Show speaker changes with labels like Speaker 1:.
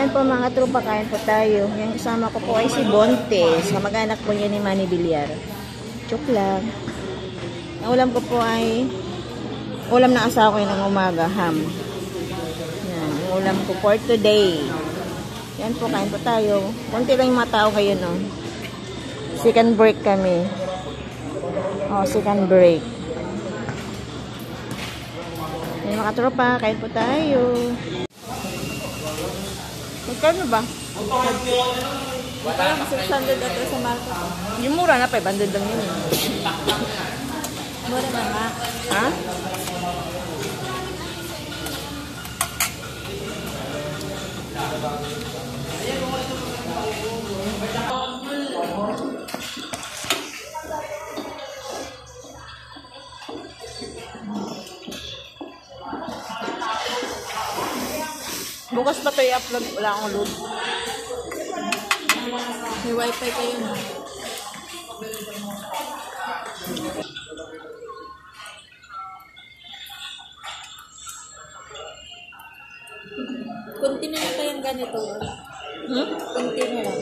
Speaker 1: Ayan po mga tropa, kain po tayo. Yung kasama ko po ay si Bontes. Kamag-anak po niya ni Manny Villar. Joke lang. Ang ulam ko po ay ulam ng asawa ko yun ng umaga, ham. Yan, yung ulam ko for today. Yan po, kain po tayo. Kunti lang yung mga tao kayo, no? Second break kami. Oh, second break. Yan mga tropa, kain po tayo. Magkano ba?
Speaker 2: Parang 600 ito sa market.
Speaker 1: Yung mura na, 500 lang yun.
Speaker 2: Mura na nga.
Speaker 1: Ha? Bukas pa ito i-upload. Wala akong load.
Speaker 2: May wifi kayo na. Kunti na lang kayong ganito.
Speaker 1: Hmm?
Speaker 2: Kunti na lang.